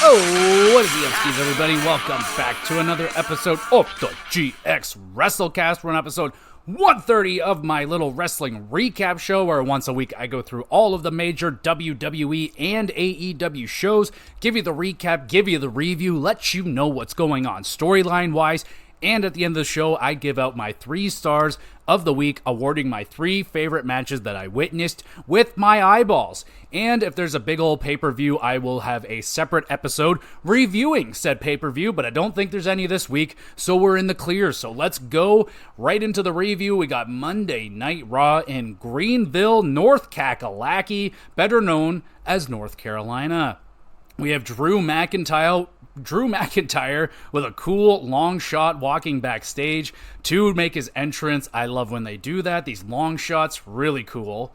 Oh, what is the upskis, everybody? Welcome back to another episode of the GXWrestleCast. We're on episode 130 of my little wrestling recap show, where once a week I go through all of the major WWE and AEW shows, give you the recap, give you the review, let you know what's going on storyline-wise, and at the end of the show, I give out my 3 stars of the week, awarding my 3 favorite matches that I witnessed with my eyeballs. And if there's a big old pay-per-view, I will have a separate episode reviewing said pay-per-view, but I don't think there's any this week, so we're in the clear. So let's go right into the review. We got Monday Night Raw in Greenville, North Kakalaki, better known as North Carolina. We have Drew McIntyre with a cool long shot walking backstage to make his entrance. I love when they do that. These long shots, really cool.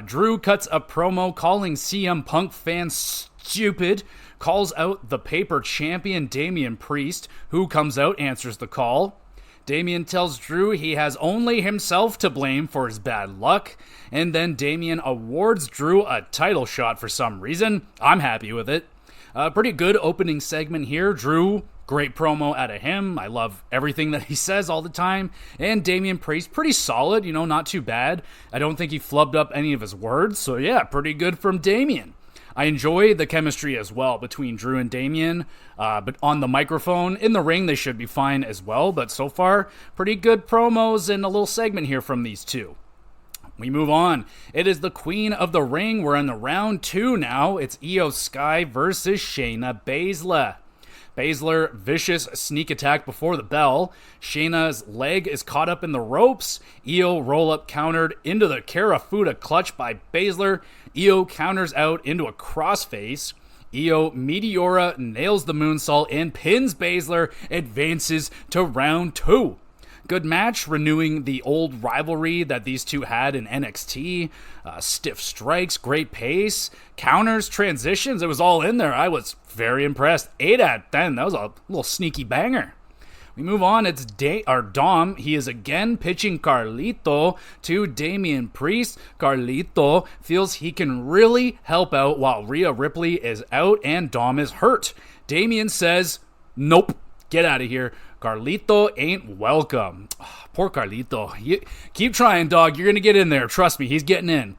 Drew cuts a promo calling CM Punk fans stupid, calls out the paper champion Damian Priest, who comes out, answers the call. Damian tells Drew he has only himself to blame for his bad luck, and then Damian awards Drew a title shot for some reason. I'm happy with it. Pretty good opening segment here. Drew, great promo out of him. I love everything that he says all the time. And Damian Priest, pretty solid, not too bad. I don't think he flubbed up any of his words, so yeah, pretty good from Damian. I enjoy the chemistry as well between Drew and Damian, but on the microphone, in the ring, they should be fine as well, but so far, pretty good promos and a little segment here from these two. We move on. It is the Queen of the Ring. We're in the round 2 now. It's Io Sky versus Shayna Baszler. Baszler, vicious sneak attack before the bell. Shayna's leg is caught up in the ropes. Io roll-up countered into the Karafuda clutch by Baszler. Io counters out into a crossface. Io Meteora nails the moonsault and pins Baszler, advances to round 2. Good match, renewing the old rivalry that these two had in NXT. Stiff strikes, great pace, counters, transitions. It was all in there. I was very impressed. 8 out of 10. That was a little sneaky banger. We move on. It's Dom. He is again pitching Carlito to Damian Priest. Carlito feels he can really help out while Rhea Ripley is out and Dom is hurt. Damian says, nope, get out of here. Carlito ain't welcome. Oh, poor Carlito. Keep trying, dog. You're going to get in there. Trust me, he's getting in.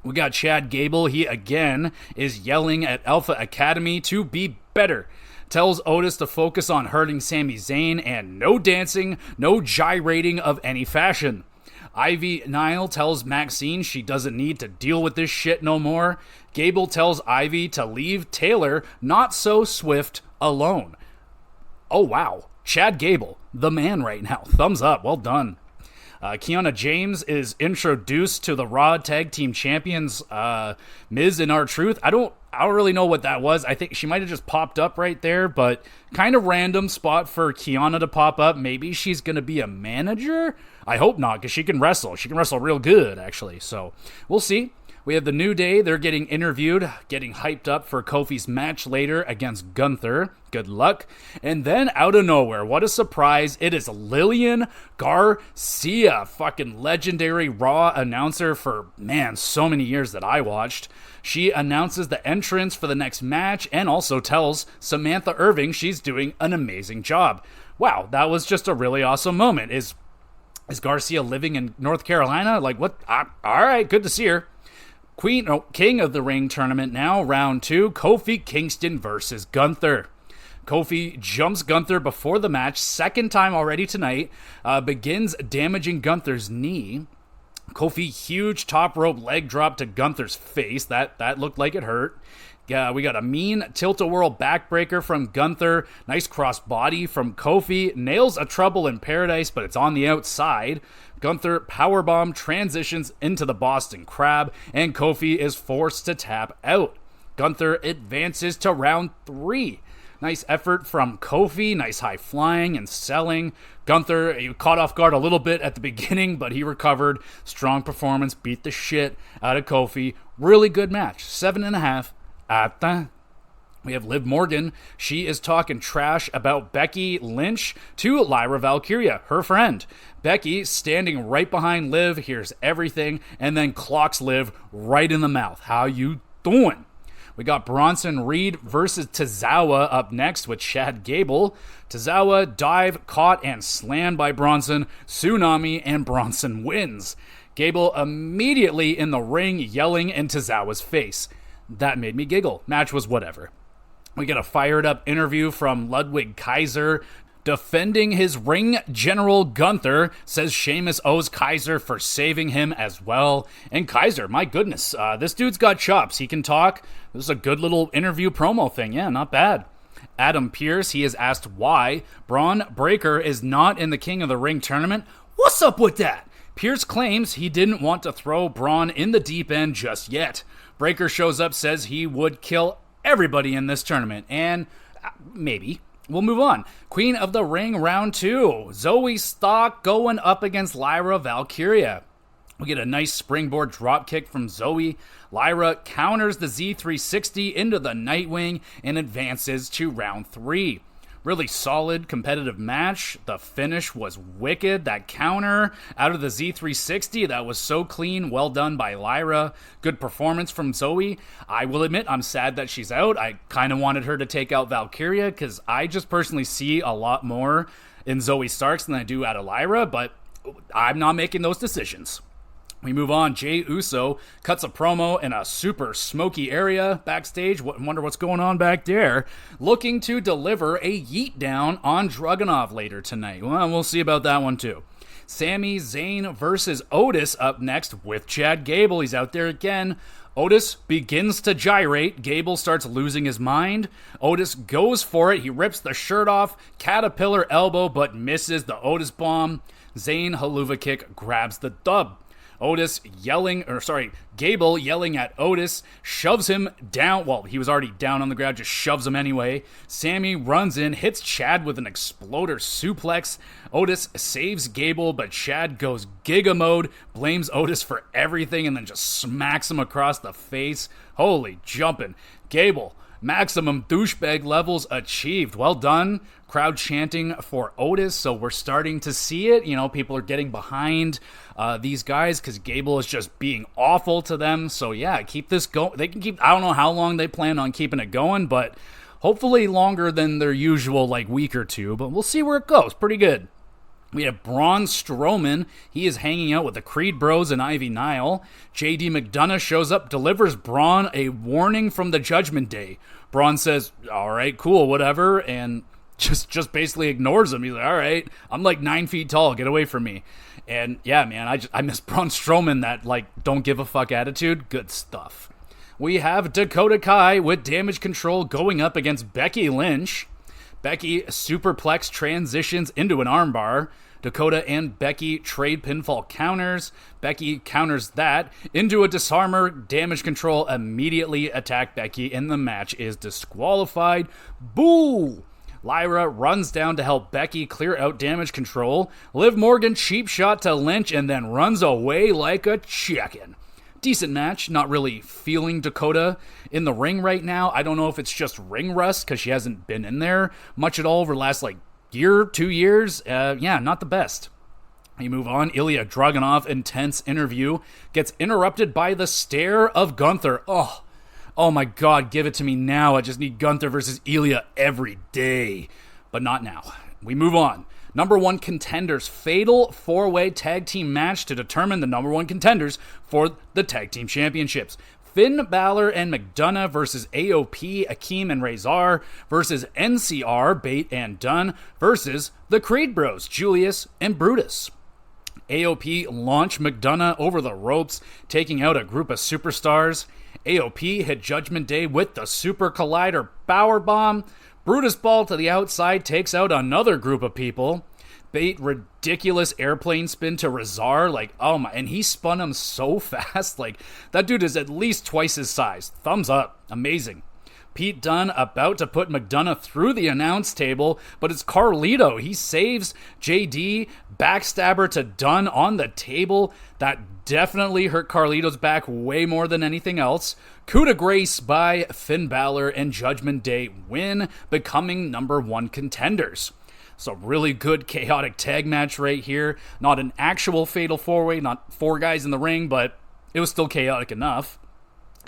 We got Chad Gable. He, again, is yelling at Alpha Academy to be better. Tells Otis to focus on hurting Sami Zayn and no dancing, no gyrating of any fashion. Ivy Nile tells Maxine she doesn't need to deal with this shit no more. Gable tells Ivy to leave Taylor, not so Swift, alone. Oh, wow. Chad Gable, the man right now. Thumbs up. Well done. Kiana James is introduced to the Raw Tag Team Champions, Miz and R-Truth. I don't really know what that was. I think she might have just popped up right there, but kind of random spot for Kiana to pop up. Maybe she's going to be a manager? I hope not, because she can wrestle. She can wrestle real good, actually. So we'll see. We have the New Day. They're getting interviewed, getting hyped up for Kofi's match later against Gunther. Good luck. And then out of nowhere, what a surprise, it is Lillian Garcia, fucking legendary Raw announcer for, so many years that I watched. She announces the entrance for the next match and also tells Samantha Irving she's doing an amazing job. Wow, that was just a really awesome moment. Is Garcia living in North Carolina? Like, what? All right, good to see her. King of the Ring tournament now, round 2, Kofi Kingston versus Gunther. Kofi jumps Gunther before the match, second time already tonight, begins damaging Gunther's knee. Kofi, huge top rope leg drop to Gunther's face. That looked like it hurt. We got a mean tilt-a-whirl backbreaker from Gunther. Nice cross body from Kofi. Nails a Trouble in Paradise, but it's on the outside. Gunther powerbomb transitions into the Boston Crab, and Kofi is forced to tap out. Gunther advances to round 3. Nice effort from Kofi. Nice high flying and selling. Gunther, he caught off guard a little bit at the beginning, but he recovered. Strong performance. Beat the shit out of Kofi. Really good match. 7.5 out of 10. We have Liv Morgan. She is talking trash about Becky Lynch to Lyra Valkyria, her friend. Becky, standing right behind Liv, hears everything and then clocks Liv right in the mouth. How you doing? We got Bronson Reed versus Tozawa up next with Chad Gable. Tozawa dive, caught, and slammed by Bronson. Tsunami, and Bronson wins. Gable immediately in the ring yelling in Tozawa's face. That made me giggle. Match was whatever. We get a fired up interview from Ludwig Kaiser. Defending his ring general Gunther, says Sheamus owes Kaiser for saving him as well. And Kaiser, my goodness, this dude's got chops. He can talk. This is a good little interview promo thing. Yeah, not bad. Adam Pearce, he is asked why Braun Breaker is not in the King of the Ring tournament. What's up with that? Pearce claims he didn't want to throw Braun in the deep end just yet. Breaker shows up, says he would kill everybody in this tournament. And maybe. We'll move on. Queen of the Ring round 2. Zoe Stark going up against Lyra Valkyria. We get a nice springboard drop kick from Zoe. Lyra counters the Z360 into the Nightwing and advances to round 3. Really solid competitive match. The finish was wicked. That counter out of the Z360, that was so clean. Well done by Lyra. Good performance from Zoe. I will admit I'm sad that she's out. I kind of wanted her to take out Valkyria because I just personally see a lot more in Zoe Starks than I do out of Lyra, but I'm not making those decisions. We move on. Jey Uso cuts a promo in a super smoky area backstage. Wonder what's going on back there. Looking to deliver a yeet down on Dragunov later tonight. Well, we'll see about that one too. Sami Zayn versus Otis up next with Chad Gable. He's out there again. Otis begins to gyrate. Gable starts losing his mind. Otis goes for it. He rips the shirt off. Caterpillar elbow, but misses the Otis bomb. Zayn haluva kick grabs the dub. Gable yelling at Otis, shoves him down. Well, he was already down on the ground, just shoves him anyway. Sammy runs in, hits Chad with an exploder suplex. Otis saves Gable, but Chad goes Giga mode, blames Otis for everything, and then just smacks him across the face. Holy jumping. Gable, maximum douchebag levels achieved. Well done. Crowd chanting for Otis, so we're starting to see it. You know, people are getting behind these guys because Gable is just being awful to them. So yeah, keep this going. They can keep, I don't know how long they plan on keeping it going, but hopefully longer than their usual week or two, but we'll see where it goes. Pretty good. We have Braun Strowman. He is hanging out with the Creed Bros and Ivy Nile. JD McDonough shows up, delivers Braun a warning from the Judgment Day. Braun says, all right, cool, whatever, and just basically ignores him. He's like, all right, I'm 9 feet tall, get away from me. And yeah, man, I miss Braun Strowman, that don't give a fuck attitude. Good stuff. We have Dakota Kai with Damage Control going up against Becky Lynch. Becky superplex transitions into an armbar. Dakota and Becky trade pinfall counters. Becky counters that into a disarmer. Damage Control immediately attack Becky, and the match is disqualified. Boo! Lyra runs down to help Becky clear out Damage Control. Liv Morgan cheap shot to Lynch and then runs away like a chicken. Decent match. Not really feeling Dakota in the ring right now. I don't know if it's just ring rust because she hasn't been in there much at all over the last year, 2 years. Yeah, not the best. We move on. Ilya Dragunov, intense interview, gets interrupted by the stare of Gunther. Oh my God, give it to me now. I just need Gunther versus Ilya every day. But not now. We move on. Number 1 contenders, fatal 4-way tag team match to determine the number 1 contenders for the tag team championships. Finn Balor and McDonough versus AOP, Akeem and Razor versus NCR, Bate and Dunn versus the Creed Bros, Julius and Brutus. AOP launch McDonough over the ropes, taking out a group of superstars. AOP hit Judgment Day with the Super Collider Powerbomb. Brutus Ball to the outside takes out another group of people. Bate ridiculous airplane spin to Razor, oh my, and he spun him so fast, that dude is at least twice his size. Thumbs up, amazing. Pete Dunne about to put McDonough through the announce table, but it's Carlito. He saves JD, backstabber to Dunne on the table. That definitely hurt Carlito's back way more than anything else. Coup de grace by Finn Balor, and Judgment Day win, becoming number 1 contenders. So really good chaotic tag match right here. Not an actual fatal 4-way, not 4 guys in the ring, but it was still chaotic enough.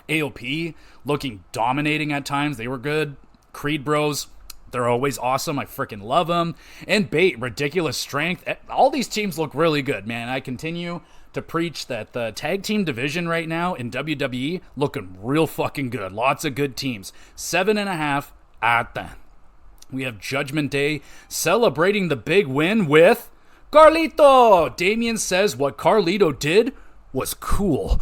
AOP looking dominating at times. They were good. Creed Bros, they're always awesome. I freaking love them. And Bait, ridiculous strength. All these teams look really good, man. I continue to preach that the tag team division right now in WWE looking real fucking good. Lots of good teams. 7.5 at that. We have Judgment Day celebrating the big win with Carlito. Damien says what Carlito did was cool.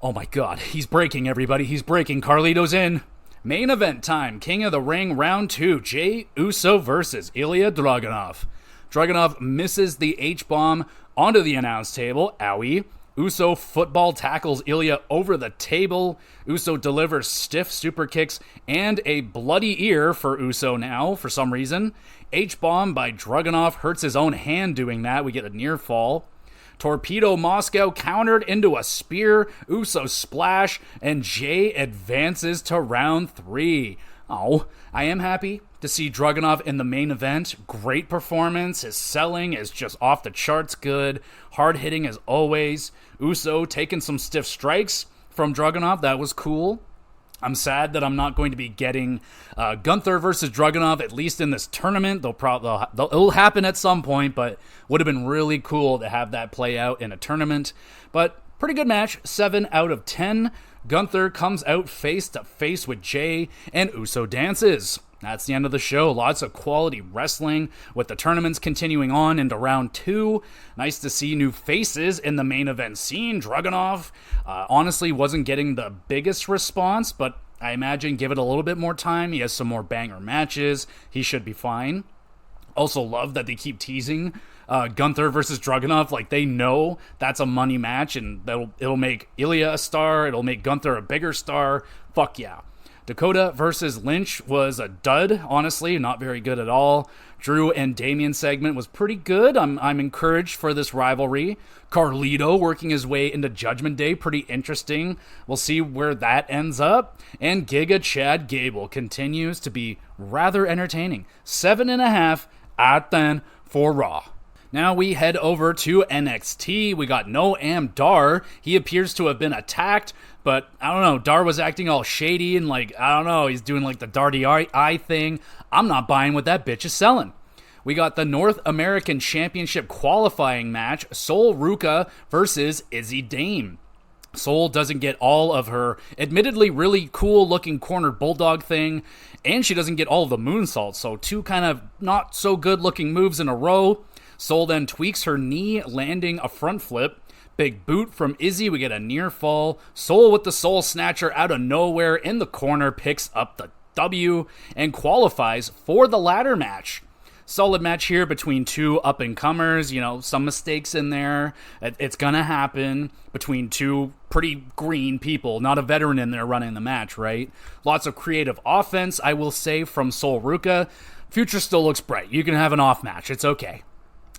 Oh my god, he's breaking, everybody. He's breaking. Carlito's in. Main event time. King of the Ring round 2. Jey Uso versus Ilya Dragunov. Dragunov misses the H-bomb onto the announce table. Owie. Uso football tackles Ilya over the table. Uso delivers stiff super kicks and a bloody ear for Uso now for some reason. H-bomb by Dragunov hurts his own hand doing that. We get a near fall. Torpedo Moscow countered into a spear. Uso splash and Jey advances to round 3. Oh, I am happy to see Dragunov in the main event. Great performance. His selling is just off the charts good. Hard hitting as always. Uso taking some stiff strikes from Dragunov. That was cool. I'm sad that I'm not going to be getting Gunther versus Dragunov, at least in this tournament. It'll happen at some point, but would have been really cool to have that play out in a tournament. But pretty good match, 7 out of 10. Gunther comes out face to face with Jey, and Uso dances. That's the end of the show. Lots of quality wrestling with the tournaments continuing on into round 2. Nice to see new faces in the main event scene. Dragunov honestly wasn't getting the biggest response, but I imagine give it a little bit more time. He has some more banger matches. He should be fine. Also love that they keep teasing Gunther versus Dragunov. Like, they know that's a money match, and it'll make Ilya a star. It'll make Gunther a bigger star. Fuck yeah. Dakota versus Lynch was a dud, honestly, not very good at all. Drew and Damien segment was pretty good. I'm encouraged for this rivalry. Carlito working his way into Judgment Day, pretty interesting. We'll see where that ends up. And Giga Chad Gable continues to be rather entertaining. 7.5 out then for Raw. Now we head over to NXT. We got Noam Dar. He appears to have been attacked, but I don't know. Dar was acting all shady and he's doing like the Darty Eye thing. I'm not buying what that bitch is selling. We got the North American Championship qualifying match, Sol Ruka versus Izzy Dame. Sol doesn't get all of her admittedly really cool looking corner bulldog thing, and she doesn't get all of the moonsaults, so 2 kind of not so good looking moves in a row. Sol then tweaks her knee, landing a front flip. Big boot from Izzy. We get a near fall. Sol with the Soul Snatcher out of nowhere in the corner picks up the W and qualifies for the ladder match. Solid match here between 2 up-and-comers. You know, some mistakes in there. It's going to happen between 2 pretty green people. Not a veteran in there running the match, right? Lots of creative offense, I will say, from Sol Ruka. Future still looks bright. You can have an off match. It's okay.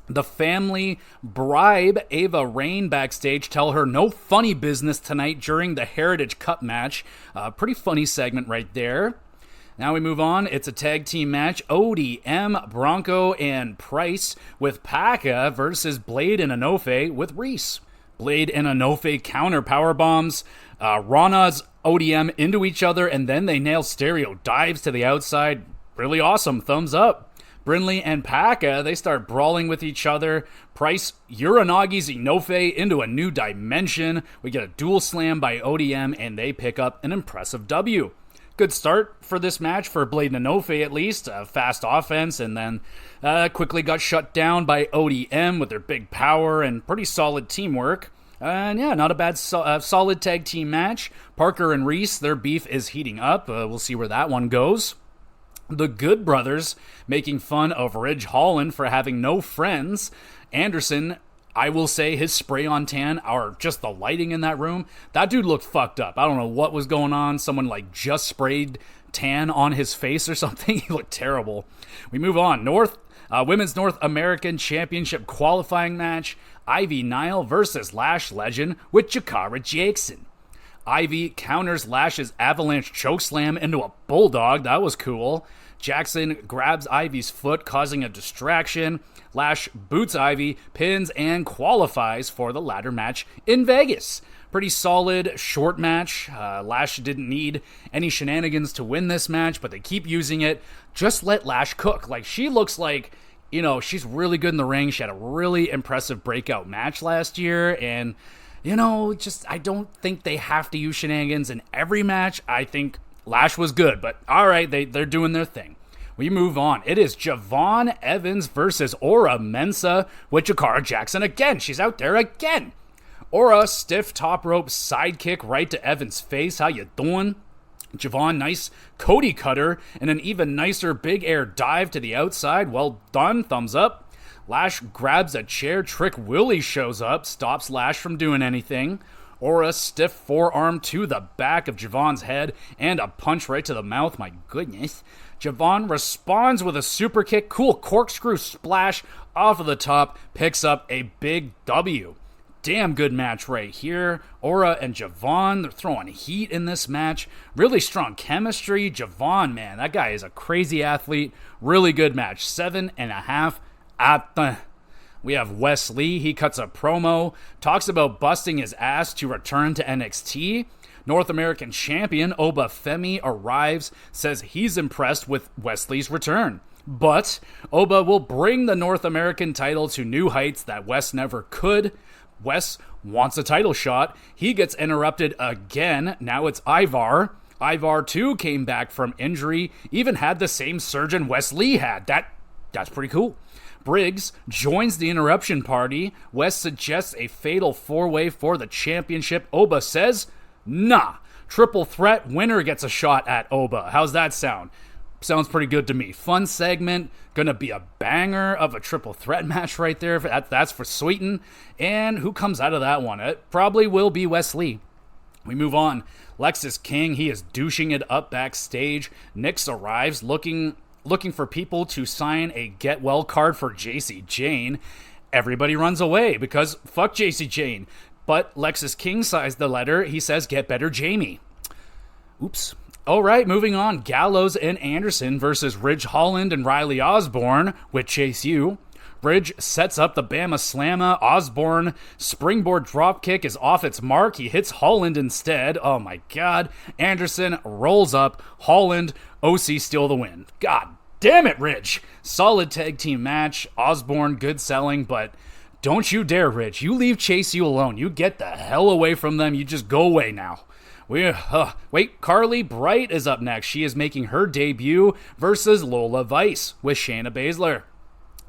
The family bribe Ava Rain backstage, tell her no funny business tonight during the Heritage Cup match. Pretty funny segment right there. Now we move on. It's a tag team match. ODM, Bronco, and Price with Paka versus Blade and Enofe with Reese. Blade and Enofe counter power bombs. Rana's ODM into each other, and then they nail stereo dives to the outside. Really awesome. Thumbs up. Brindley and Paka, they start brawling with each other. Price Uranagi's Enofe into a new dimension. We get a dual slam by ODM, and they pick up an impressive W. Good start for this match for Blade and Enofe, at least. Fast offense, and then quickly got shut down by ODM with their big power and pretty solid teamwork. And yeah, not a bad solid tag team match. Parker and Reese, their beef is heating up. We'll see where that one goes. The Good Brothers making fun of Ridge Holland for having no friends. Anderson, I will say his spray on tan, or just the lighting in that room, that dude looked fucked up. I don't know what was going on. Someone just sprayed tan on his face or something. He looked terrible. We move on. Women's North American Championship qualifying match. Ivy Nile versus Lash Legend with Jakara Jackson. Ivy counters Lash's avalanche chokeslam into a bulldog. That was cool. Jackson grabs Ivy's foot, causing a distraction. Lash boots Ivy, pins, and qualifies for the ladder match in Vegas. Pretty solid short match. Lash didn't need any shenanigans to win this match, but they keep using it. Just let Lash cook. Like, she looks like, she's really good in the ring. She had a really impressive breakout match last year, and, I don't think they have to use shenanigans in every match. I think Lash was good, but all right, they're doing their thing. We move on. It is Javon Evans versus Aura Mensa with Jakara Jackson again. She's out there again. Aura, stiff top rope sidekick right to Evans' face. How you doing? Javon, nice Cody cutter and an even nicer big air dive to the outside. Well done. Thumbs up. Lash grabs a chair. Trick Willie shows up. Stops Lash from doing anything. Aura, stiff forearm to the back of Javon's head and a punch right to the mouth. My goodness. Javon responds with a super kick. Cool corkscrew splash off of the top. Picks up a big W. Damn good match right here. Aura and Javon, they're throwing heat in this match. Really strong chemistry. Javon, man, that guy is a crazy athlete. Really good match. 7.5 out the... We have Wes Lee. He cuts a promo, talks about busting his ass to return to NXT. North American champion Oba Femi arrives, says he's impressed with Wesley's return. But Oba will bring the North American title to new heights that Wes never could. Wes wants a title shot. He gets interrupted again. Now it's Ivar. Ivar, too, came back from injury. Even had the same surgeon Wes Lee had. That's pretty cool. Briggs joins the interruption party. Wes suggests a fatal four-way for the championship. Oba says, nah. Triple threat winner gets a shot at Oba. How's that sound? Sounds pretty good to me. Fun segment. Gonna be a banger of a triple threat match right there. That's for Sweeten. And who comes out of that one? It probably will be Wes Lee. We move on. Lexis King, he is douching it up backstage. Nyx arrives looking for people to sign a get well card for JC Jane. Everybody runs away because fuck JC Jane. But Lexis King signs the letter. He says, get better Jamie. Oops. All right, moving on. Gallows and Anderson versus Ridge Holland and Riley Osborne with Chase U. Ridge sets up the Bama Slamma. Osborne springboard dropkick is off its mark. He hits Holland instead. Oh my god. Anderson rolls up. Holland, OC steal the win. God damn it, Ridge. Solid tag team match. Osborne, good selling, but don't you dare, Ridge. You leave Chase U alone. You get the hell away from them. You just go away now. Wait, Carly Bright is up next. She is making her debut versus Lola Vice with Shayna Baszler.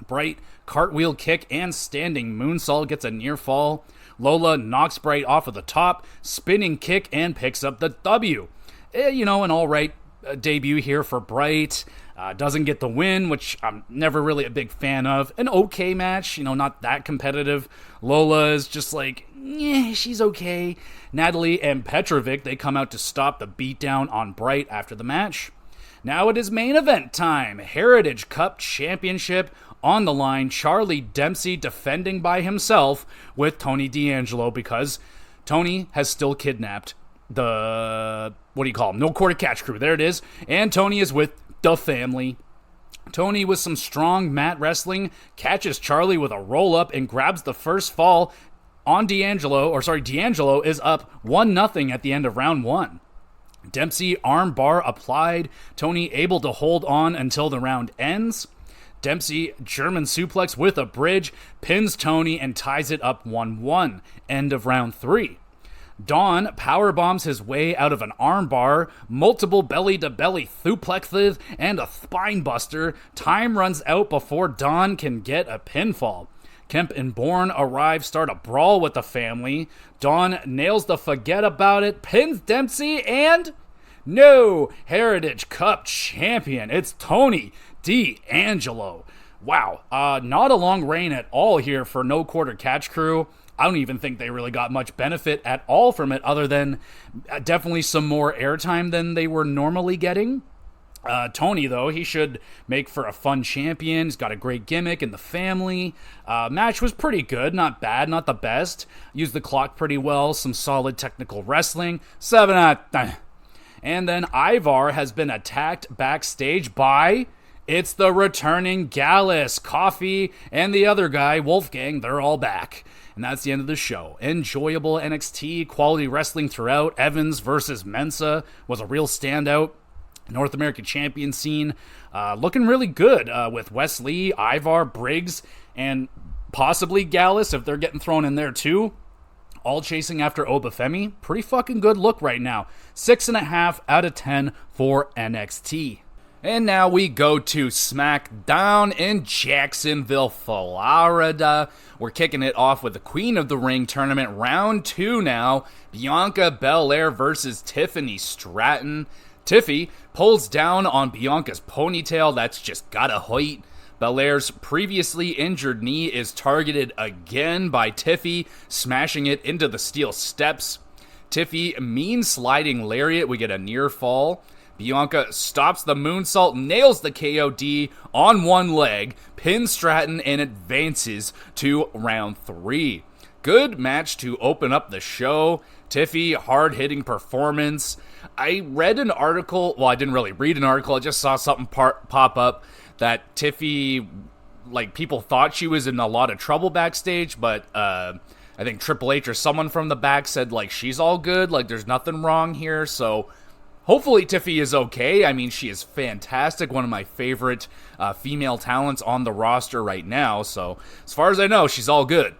Bright, cartwheel kick and standing moonsault, gets a near fall. Lola knocks Bright off of the top, spinning kick, and picks up the W. An alright debut here for Bright. Doesn't get the win, which I'm never really a big fan of. An okay match, not that competitive. Lola is just like, she's okay. Natalie and Petrovic, they come out to stop the beatdown on Bright after the match. Now it is main event time. Heritage Cup Championship on the line. Charlie Dempsey defending by himself with Tony D'Angelo because Tony has still kidnapped the, No Quarter Catch Crew. There it is. And Tony is with the family. Tony, with some strong mat wrestling, catches Charlie with a roll-up and grabs the first fall on D'Angelo. D'Angelo is up 1-0 at the end of round 1. Dempsey arm bar applied. Tony able to hold on until the round ends. Dempsey German suplex with a bridge, pins Tony and ties it up 1-1. End of round 3. Don powerbombs his way out of an armbar, multiple belly-to-belly suplexes, and a spine buster. Time runs out before Don can get a pinfall. Kemp and Bourne arrive, start a brawl with the family. Don nails the forget about it, pins Dempsey, and... no! Heritage Cup champion. It's Tony D'Angelo. Wow. Not a long reign at all here for No Quarter Catch Crew. I don't even think they really got much benefit at all from it, other than definitely some more airtime than they were normally getting. Tony, though, he should make for a fun champion. He's got a great gimmick in the family. Match was pretty good, not bad, not the best. Used the clock pretty well, some solid technical wrestling. 7 out of 10. And then Ivar has been attacked backstage by... it's the returning Gallus, Coffee, and the other guy, Wolfgang. They're all back. And that's the end of the show. Enjoyable NXT, quality wrestling throughout. Evans versus Mensah was a real standout. North American champion scene looking really good with Wes Lee, Ivar, Briggs, and possibly Gallus if they're getting thrown in there too. All chasing after Obafemi. Pretty fucking good look right now. 6.5 out of 10 for NXT. And now we go to SmackDown in Jacksonville, Florida. We're kicking it off with the Queen of the Ring tournament. Round 2 now. Bianca Belair versus Tiffany Stratton. Tiffy pulls down on Bianca's ponytail. That's just gotta hurt. Belair's previously injured knee is targeted again by Tiffy, smashing it into the steel steps. Tiffy mean sliding lariat. We get a near fall. Bianca stops the moonsault, nails the KOD on one leg, pins Stratton, and advances to round 3. Good match to open up the show. Tiffy, hard-hitting performance. I read an article, well, I didn't really read an article, I just saw something pop up that Tiffy, like, people thought she was in a lot of trouble backstage, but I think Triple H or someone from the back said, like, she's all good, like, there's nothing wrong here, so hopefully Tiffy is okay. I mean, she is fantastic, one of my favorite female talents on the roster right now, so as far as I know, she's all good.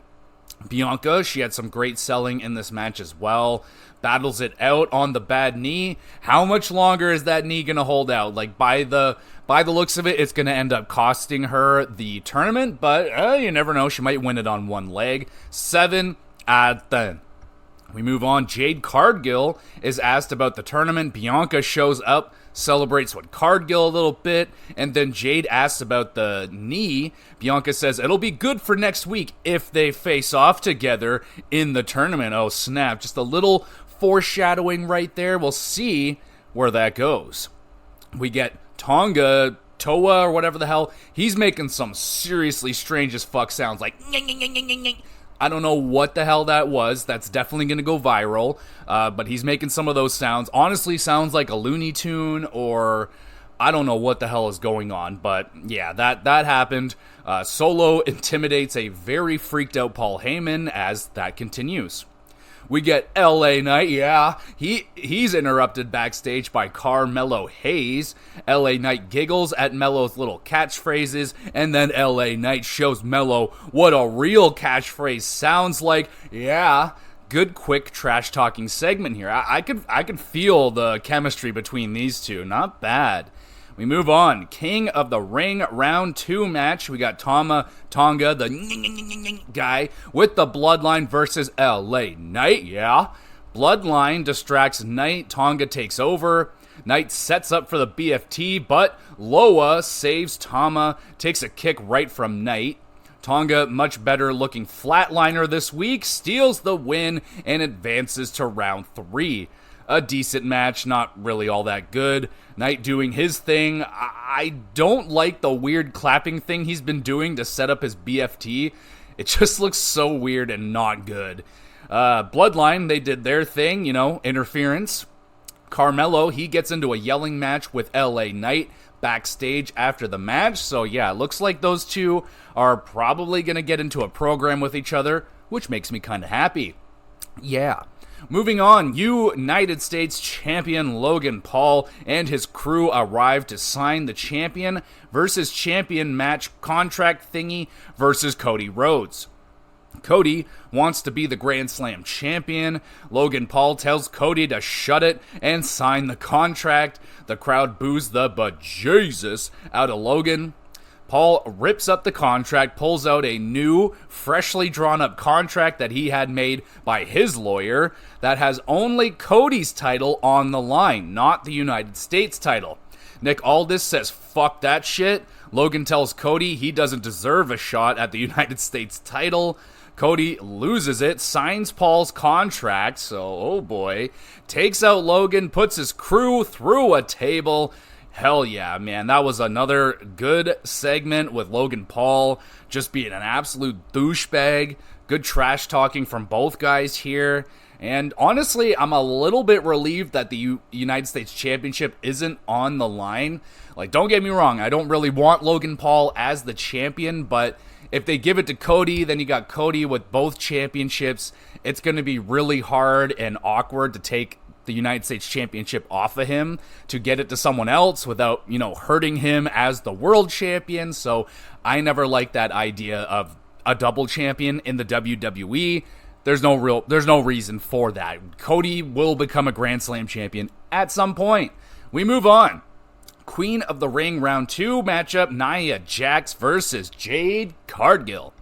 Bianca, she had some great selling in this match as well. Battles it out on the bad knee. How much longer is that knee going to hold out? Like, by the looks of it, it's going to end up costing her the tournament, but you never know. She might win it on one leg. 7 out of 10. We move on. Jade Cargill is asked about the tournament. Bianca shows up, celebrates with Cargill a little bit, and then Jade asks about the knee. Bianca says it'll be good for next week if they face off together in the tournament. Oh, snap. Just a little foreshadowing right there. We'll see where that goes. We get Toa, or whatever the hell. He's making some seriously strange as fuck sounds like I don't know what the hell that was. That's definitely going to go viral. But he's making some of those sounds. Honestly, sounds like a Looney Tune or I don't know what the hell is going on. But yeah, that happened. Solo intimidates a very freaked out Paul Heyman as that continues. We get LA Knight, yeah, he's interrupted backstage by Carmelo Hayes. LA Knight giggles at Melo's little catchphrases, and then LA Knight shows Melo what a real catchphrase sounds like. Yeah, good quick trash-talking segment here. I could feel the chemistry between these two, not bad. We move on. King of the Ring round 2 match. We got Tonga, the guy, with the Bloodline versus LA Knight. Yeah. Bloodline distracts Knight. Tonga takes over. Knight sets up for the BFT, but Loa saves Tama, takes a kick right from Knight. Tonga, much better looking flatliner this week, steals the win and advances to round 3. A decent match, not really all that good. Knight doing his thing. I don't like the weird clapping thing he's been doing to set up his BFT. It just looks so weird and not good. Bloodline, they did their thing, interference. Carmelo, he gets into a yelling match with LA Knight backstage after the match. So yeah, it looks like those two are probably going to get into a program with each other, which makes me kind of happy. Yeah. Moving on, United States Champion Logan Paul and his crew arrived to sign the champion versus champion match contract thingy versus Cody Rhodes. Cody wants to be the Grand Slam champion. Logan Paul tells Cody to shut it and sign the contract. The crowd boos the bejesus out of Logan. Paul rips up the contract, pulls out a new, freshly drawn-up contract that he had made by his lawyer that has only Cody's title on the line, not the United States title. Nick Aldis says, fuck that shit. Logan tells Cody he doesn't deserve a shot at the United States title. Cody loses it, signs Paul's contract, so oh boy, takes out Logan, puts his crew through a table. Hell yeah, man. That was another good segment with Logan Paul just being an absolute douchebag. Good trash talking from both guys here. And honestly, I'm a little bit relieved that the United States Championship isn't on the line. Like, don't get me wrong, I don't really want Logan Paul as the champion, but If they give it to Cody, then you got Cody with both championships. It's going to be really hard and awkward to take the United States Championship off of him to get it to someone else without, hurting him as the world champion. So I never liked that idea of a double champion in the WWE. There's no reason for that. Cody will become a Grand Slam champion at some point. We move on. Queen of the Ring Round 2 matchup, Nia Jax versus Jade Cargill.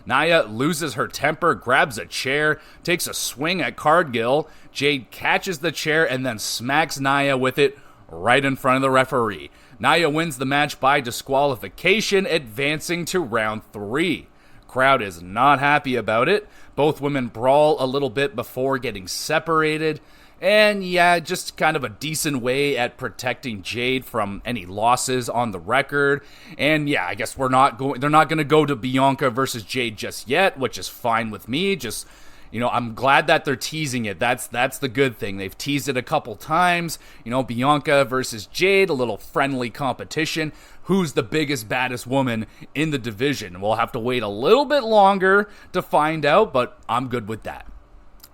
Nia loses her temper, grabs a chair, takes a swing at Cargill. Jade catches the chair and then smacks Nia with it right in front of the referee. Nia wins the match by disqualification, advancing to round 3. Crowd is not happy about it. Both women brawl a little bit before getting separated. And yeah, just kind of a decent way at protecting Jade from any losses on the record. And yeah, I guess they're not going to go to Bianca versus Jade just yet, which is fine with me. Just, I'm glad that they're teasing it. That's the good thing. They've teased it a couple times. Bianca versus Jade, a little friendly competition. Who's the biggest, baddest woman in the division? We'll have to wait a little bit longer to find out, but I'm good with that.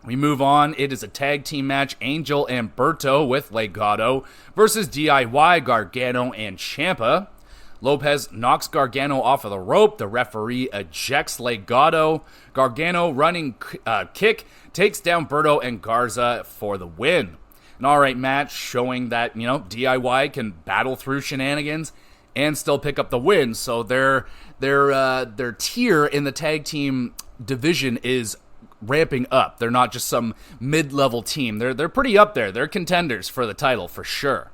We move on. It is a tag team match. Angel and Berto with Legado versus DIY, Gargano, and Ciampa. Lopez knocks Gargano off of the rope. The referee ejects Legado. Gargano running kick takes down Berto and Garza for the win. An alright match showing that, DIY can battle through shenanigans and still pick up the win. So their tier in the tag team division is ramping up. They're not just some mid-level team. They're pretty up there. They're contenders for the title for sure.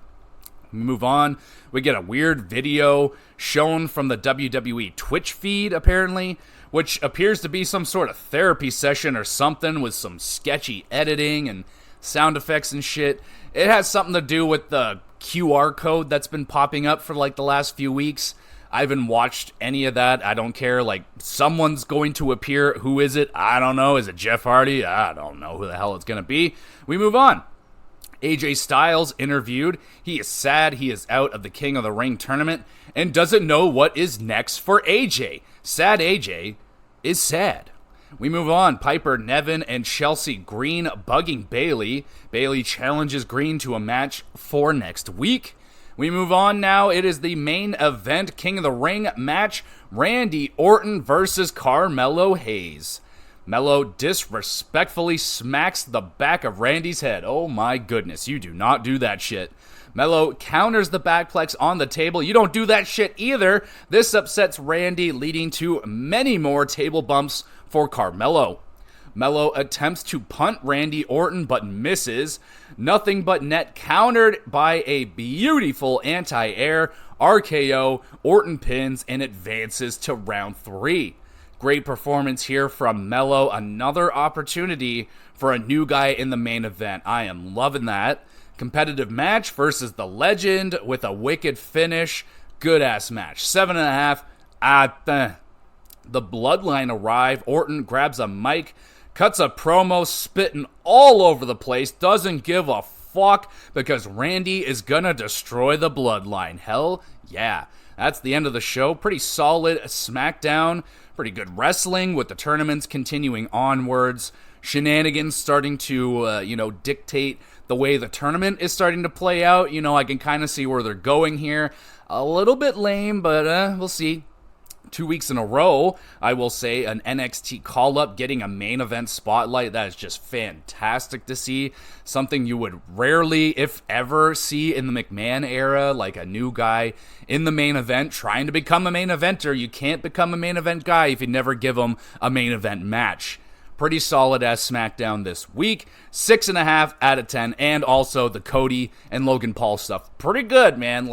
We move on. We get a weird video shown from the WWE Twitch feed, apparently, which appears to be some sort of therapy session or something with some sketchy editing and sound effects and shit. It has something to do with the QR code that's been popping up for the last few weeks. I haven't watched any of that. I don't care. Someone's going to appear. Who is it? I don't know. Is it Jeff Hardy? I don't know who the hell it's going to be. We move on. AJ Styles interviewed. He is sad he is out of the King of the Ring tournament and doesn't know what is next for AJ. Sad AJ is sad. We move on. Piper Niven and Chelsea Green bugging Bayley. Bayley challenges Green to a match for next week. We move on now. It is the main event, King of the Ring match, Randy Orton versus Carmelo Hayes. Melo disrespectfully smacks the back of Randy's head. Oh my goodness, you do not do that shit. Melo counters the backplex on the table. You don't do that shit either. This upsets Randy, leading to many more table bumps for Carmelo. Melo attempts to punt Randy Orton but misses. Nothing but net countered by a beautiful anti-air RKO. Orton pins and advances to round 3. Great performance here from Melo. Another opportunity for a new guy in the main event. I am loving that. Competitive match versus the Legend with a wicked finish. Good ass match. 7.5. The Bloodline arrive. Orton grabs a mic, cuts a promo, spitting all over the place, doesn't give a fuck because Randy is gonna destroy the Bloodline. Hell yeah. That's the end of the show. Pretty solid SmackDown. Pretty good wrestling with the tournaments continuing onwards. Shenanigans starting to, dictate the way the tournament is starting to play out. I can kind of see where they're going here. A little bit lame, but we'll see. 2 weeks in a row, I will say, an NXT call-up getting a main event spotlight. That is just fantastic to see. Something you would rarely, if ever, see in the McMahon era, like a new guy in the main event trying to become a main eventer. You can't become a main event guy if you never give him a main event match. Pretty solid as SmackDown this week. 6.5 out of 10. And also the Cody and Logan Paul stuff. Pretty good, man.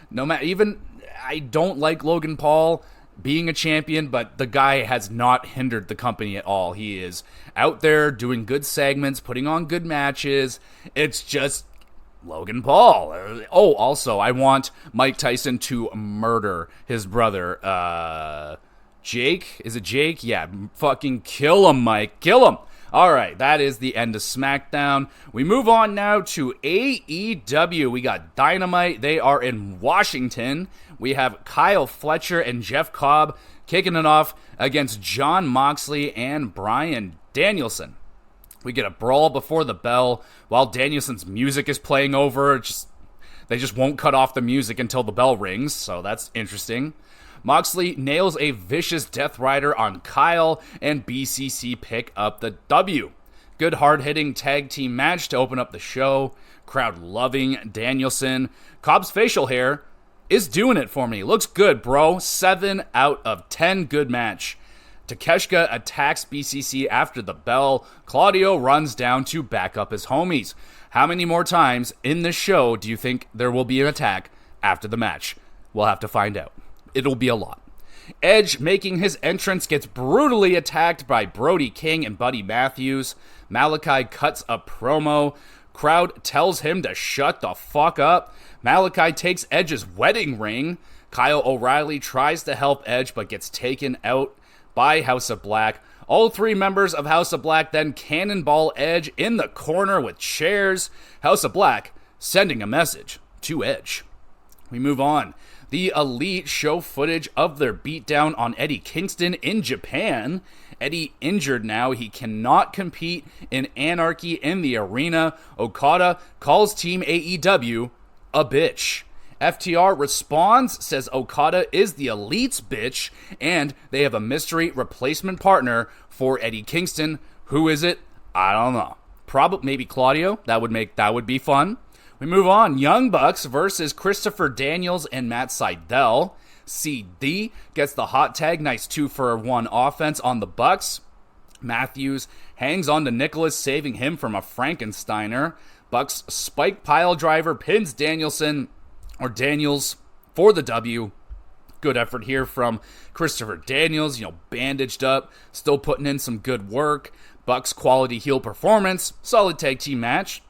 No matter, even I don't like Logan Paul being a champion, but the guy has not hindered the company at all. He is out there doing good segments, putting on good matches. It's just Logan Paul. Oh, also, I want Mike Tyson to murder his brother, Jake. Is it Jake? Yeah, fucking kill him, Mike. Kill him. All right, that is the end of SmackDown. We move on now to AEW. We got Dynamite. They are in Washington. We have Kyle Fletcher and Jeff Cobb kicking it off against Jon Moxley and Bryan Danielson. We get a brawl before the bell while Danielson's music is playing over. They just won't cut off the music until the bell rings, so that's interesting. Moxley nails a vicious Death Rider on Kyle, and BCC pick up the W. Good hard-hitting tag team match to open up the show. Crowd loving Danielson. Cobb's facial hair is doing it for me. Looks good, bro. 7 out of 10. Good match. Takeshita attacks BCC after the bell. Claudio runs down to back up his homies. How many more times in this show do you think there will be an attack after the match? We'll have to find out. It'll be a lot. Edge, making his entrance, gets brutally attacked by Brody King and Buddy Matthews. Malachi cuts a promo. Crowd tells him to shut the fuck up. Malachi takes Edge's wedding ring. Kyle O'Reilly tries to help Edge but gets taken out by House of Black. All 3 members of House of Black then cannonball Edge in the corner with chairs. House of Black sending a message to Edge. We move on. The Elite show footage of their beatdown on Eddie Kingston in Japan. Eddie injured now. He cannot compete in Anarchy in the arena. Okada calls Team AEW a bitch. FTR responds, says Okada is the Elite's bitch, and they have a mystery replacement partner for Eddie Kingston. Who is it? I don't know. Probably maybe Claudio. That would be fun. We move on. Young Bucks versus Christopher Daniels and Matt Sydal. CD gets the hot tag. Nice 2-for-1 offense on the Bucks. Matthews hangs on to Nicholas, saving him from a Frankensteiner. Bucks spike pile driver pins Daniels for the W. Good effort here from Christopher Daniels, bandaged up, still putting in some good work. Bucks quality heel performance, solid tag team match.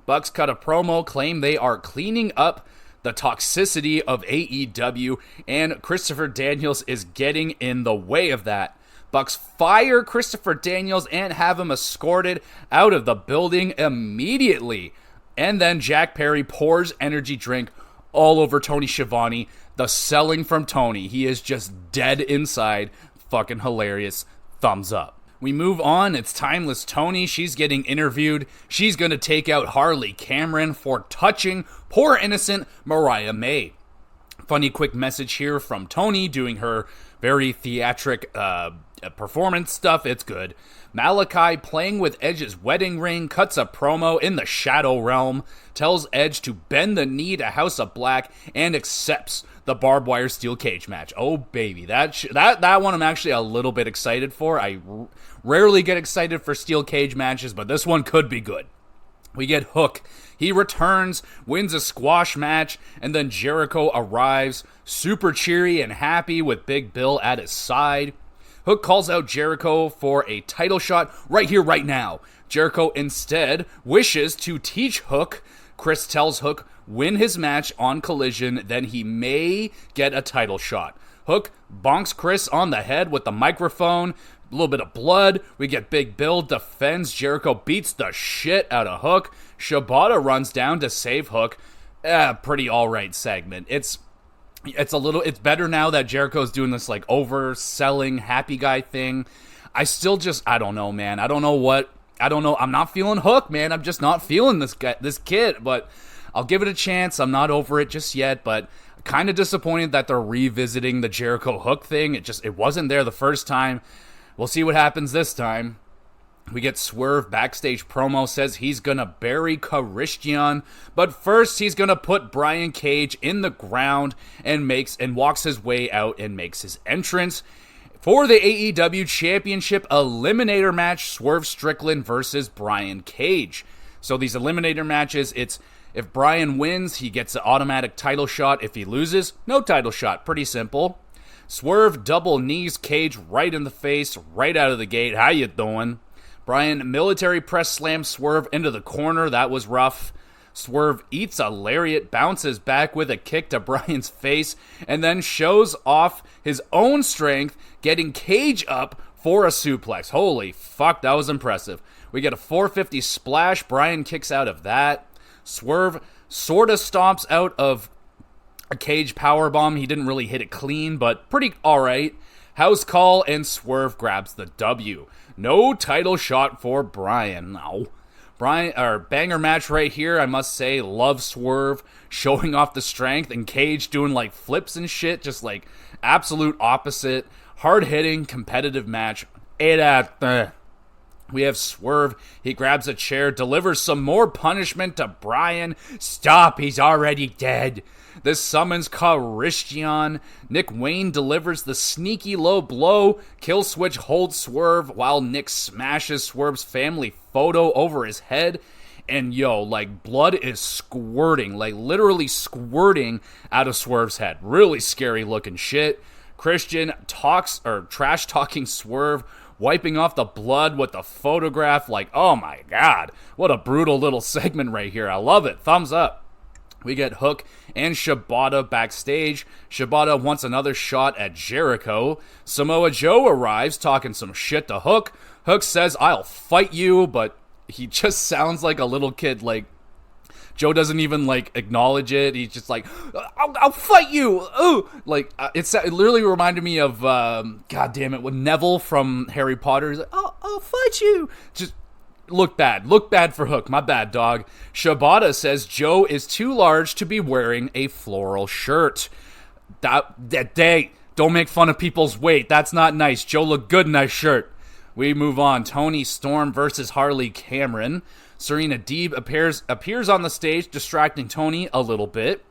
Bucks cut a promo, claim they are cleaning up the toxicity of AEW, and Christopher Daniels is getting in the way of that. Bucks fire Christopher Daniels and have him escorted out of the building immediately. And then Jack Perry pours energy drink all over Tony Schiavone. The selling from Tony. He is just dead inside. Fucking hilarious. Thumbs up. We move on. It's Timeless Tony. She's getting interviewed. She's going to take out Harley Cameron for touching poor innocent Mariah May. Funny quick message here from Tony doing her very theatric performance stuff. It's good. Malachi, playing with Edge's wedding ring, cuts a promo in the Shadow Realm, tells Edge to bend the knee to House of Black, and accepts the barbed wire steel cage match. Oh, baby. That one I'm actually a little bit excited for. I rarely get excited for steel cage matches, but this one could be good. We get Hook. He returns, wins a squash match, and then Jericho arrives, super cheery and happy with Big Bill at his side. Hook calls out Jericho for a title shot right here, right now. Jericho instead wishes to teach Hook. Chris tells Hook win his match on Collision, then he may get a title shot. Hook bonks Chris on the head with the microphone. A little bit of blood. We get Big Bill defends. Jericho beats the shit out of Hook. Shibata runs down to save Hook. Pretty alright segment. It's better now that Jericho's doing this like overselling happy guy thing. I don't know, man. I don't know. I'm not feeling Hook, man. I'm just not feeling this kid, but I'll give it a chance. I'm not over it just yet, but kind of disappointed that they're revisiting the Jericho Hook thing. It wasn't there the first time. We'll see what happens this time. We get Swerve backstage promo, says he's gonna bury Christian, but first he's gonna put Brian Cage in the ground and walks his way out and makes his entrance for the AEW Championship Eliminator match, Swerve Strickland versus Brian Cage. So these Eliminator matches, it's if Brian wins, he gets an automatic title shot. If he loses, no title shot. Pretty simple. Swerve double knees Cage right in the face, right out of the gate. How you doing? Brian military press slams Swerve into the corner. That was rough. Swerve eats a lariat, bounces back with a kick to Brian's face, and then shows off his own strength, getting Cage up for a suplex. Holy fuck, that was impressive. We get a 450 splash. Bryan kicks out of that. Swerve sort of stomps out of a cage powerbomb. He didn't really hit it clean, but pretty alright. House call, and Swerve grabs the W. No title shot for Bryan. No. Banger match right here, I must say. Love Swerve showing off the strength, and Cage doing like flips and shit. Just like absolute opposite. Hard-hitting, competitive match. 8 out of We have Swerve. He grabs a chair, delivers some more punishment to Bryan. Stop, he's already dead. This summons Christian. Nick Wayne delivers the sneaky low blow. Killswitch holds Swerve while Nick smashes Swerve's family photo over his head. And like blood is squirting, like literally squirting out of Swerve's head. Really scary looking shit. Christian trash talking Swerve, wiping off the blood with the photograph. Like, oh my god, what a brutal little segment right here. I love it. Thumbs up. We get Hook and Shibata backstage. Shibata wants another shot at Jericho. Samoa Joe arrives, talking some shit to Hook. Hook says, I'll fight you, but he just sounds like a little kid. Like, Joe doesn't even, like, acknowledge it. He's just like, I'll fight you! Ooh! Like, it literally reminded me of, God damn it, with Neville from Harry Potter. He's like, I'll fight you! Just look bad for Hook. My bad, dog. Shibata says Joe is too large to be wearing a floral shirt. That day, don't make fun of people's weight. That's not nice. Joe looked good in that shirt. We move on. Toni Storm versus Harley Cameron. Serena Deeb appears on the stage, distracting Toni a little bit.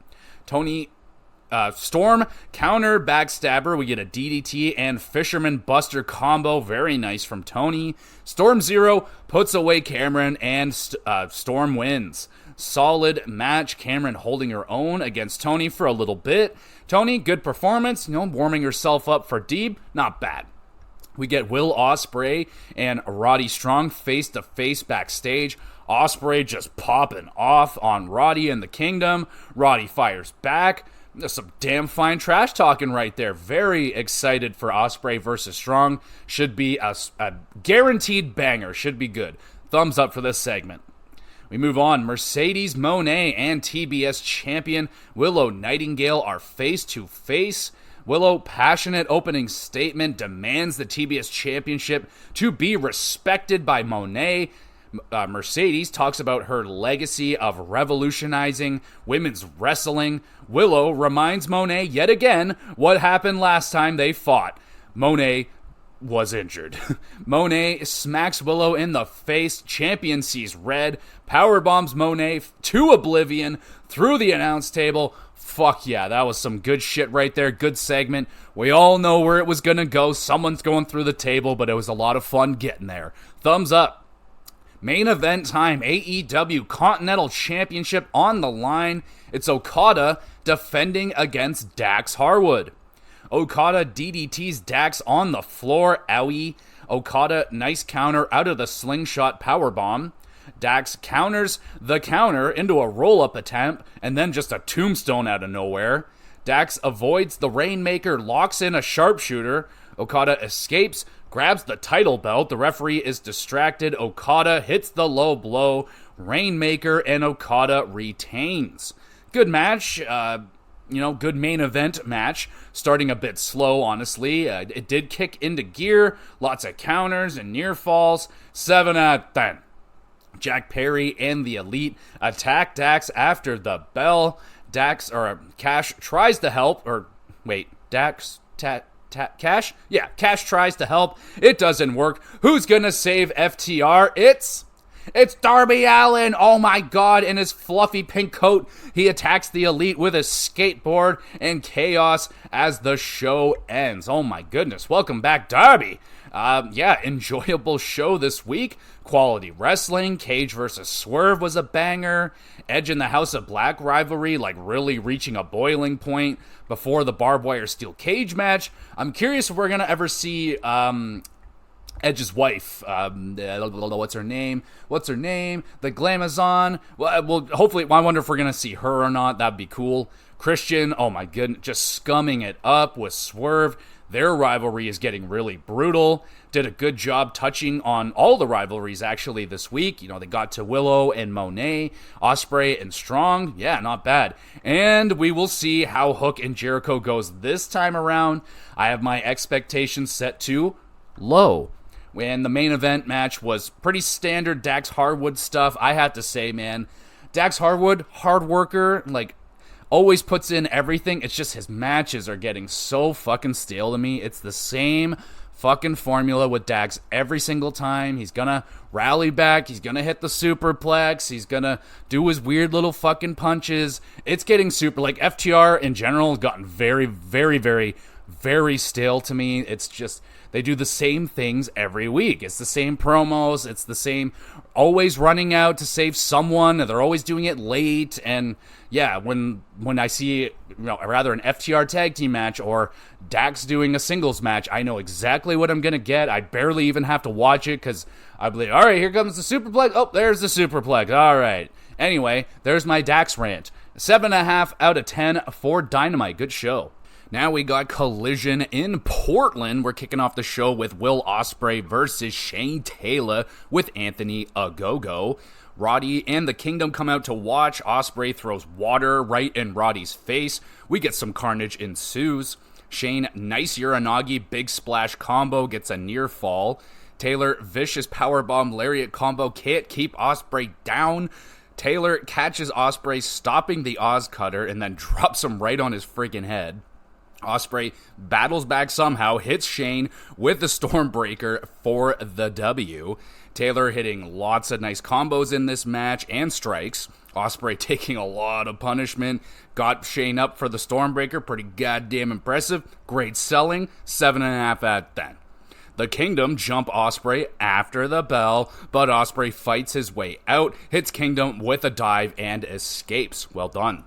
Storm counter backstabber. We get a DDT and Fisherman Buster combo. Very nice from Toni. Storm Zero puts away Cameron, and Storm wins. Solid match. Cameron holding her own against Toni for a little bit. Toni, good performance. Warming herself up for Deeb. Not bad. We get Will Ospreay and Roddy Strong face to face backstage. Ospreay just popping off on Roddy and the Kingdom. Roddy fires back. There's some damn fine trash talking right there. Very excited for Ospreay versus Strong. Should be a guaranteed banger. Should be good. Thumbs up for this segment. We move on. Mercedes Moné and TBS champion Willow Nightingale are face to face. Willow, passionate opening statement, demands the TBS championship to be respected by Moné. Mercedes talks about her legacy of revolutionizing women's wrestling. Willow reminds Moné yet again what happened last time they fought. Moné was injured. Moné smacks Willow in the face. Champion sees red. Powerbombs Moné to oblivion through the announce table. Fuck yeah, that was some good shit right there. Good segment. We all know where it was gonna go. Someone's going through the table, but it was a lot of fun getting there. Thumbs up. Main event time. AEW Continental Championship on the line. It's Okada defending against Dax Harwood. Okada DDTs Dax on the floor. Owie. Okada, nice counter out of the slingshot powerbomb. Dax counters the counter into a roll-up attempt, and then just a tombstone out of nowhere. Dax avoids the Rainmaker, locks in a sharpshooter. Okada escapes, grabs the title belt. The referee is distracted. Okada hits the low blow. Rainmaker, and Okada retains. Good match. Good main event match. Starting a bit slow, honestly. It did kick into gear. Lots of counters and near falls. 7 out of 10. Jack Perry and the Elite attack Dax after the bell. Cash tries to help. Cash? Yeah, Cash tries to help. It doesn't work. Who's gonna save FTR? It's Darby Allin. Oh my god, in his fluffy pink coat. He attacks the Elite with a skateboard and chaos as the show ends. Oh my goodness. Welcome back, Darby. Enjoyable show this week. Quality wrestling. Cage versus Swerve was a banger. Edge in the House of Black rivalry, like really reaching a boiling point before the barbed wire steel cage match. I'm curious if we're gonna ever see Edge's wife. What's her name? The Glamazon. Well, hopefully, I wonder if we're gonna see her or not. That'd be cool. Christian, oh my goodness, just scumming it up with Swerve. Their rivalry is getting really brutal. Did a good job touching on all the rivalries actually this week. They got to Willow and Monet, Ospreay and Strong. Yeah, not bad. And we will see how Hook and Jericho goes this time around. I have my expectations set to low. When the main event match was pretty standard Dax Harwood stuff, I have to say, man, Dax Harwood, hard worker, always puts in everything. It's just his matches are getting so fucking stale to me. It's the same fucking formula with Dax every single time. He's gonna rally back. He's gonna hit the superplex. He's gonna do his weird little fucking punches. It's getting super, FTR in general has gotten very, very, very, very stale to me. It's just, they do the same things every week. It's the same promos. It's the same, always running out to save someone. They're always doing it late. And yeah, when I see, rather an FTR tag team match or Dax doing a singles match, I know exactly what I'm going to get. I barely even have to watch it because I believe, all right, here comes the superplex. Oh, there's the superplex. All right. Anyway, there's my Dax rant. 7.5 out of 10 for Dynamite. Good show. Now we got Collision in Portland. We're kicking off the show with Will Ospreay versus Shane Taylor with Anthony Ogogo. Roddy and the Kingdom come out to watch. Ospreay throws water right in Roddy's face. We get some carnage ensues. Shane, nice Uranagi big splash combo, gets a near fall. Taylor, vicious powerbomb lariat combo, can't keep Ospreay down. Taylor catches Ospreay, stopping the Oz Cutter, and then drops him right on his freaking head. Ospreay battles back somehow, hits Shane with the Stormbreaker for the W. Taylor hitting lots of nice combos in this match and strikes. Ospreay taking a lot of punishment. Got Shane up for the Stormbreaker. Pretty goddamn impressive. Great selling. 7.5 out of 10. The Kingdom jump Ospreay after the bell, but Ospreay fights his way out, hits Kingdom with a dive, and escapes. Well done.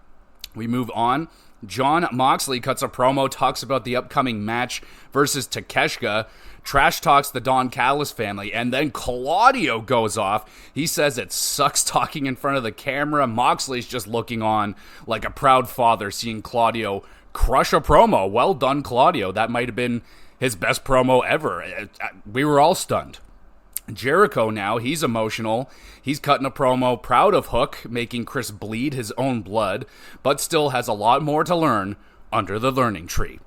We move on. Jon Moxley cuts a promo, talks about the upcoming match versus Takeshita, trash talks the Don Callis family, and then Claudio goes off. He says it sucks talking in front of the camera. Moxley's just looking on like a proud father seeing Claudio crush a promo. Well done, Claudio. That might have been his best promo ever. We were all stunned. Jericho now, he's emotional. He's cutting a promo, proud of Hook, making Chris bleed his own blood, but still has a lot more to learn under the learning tree.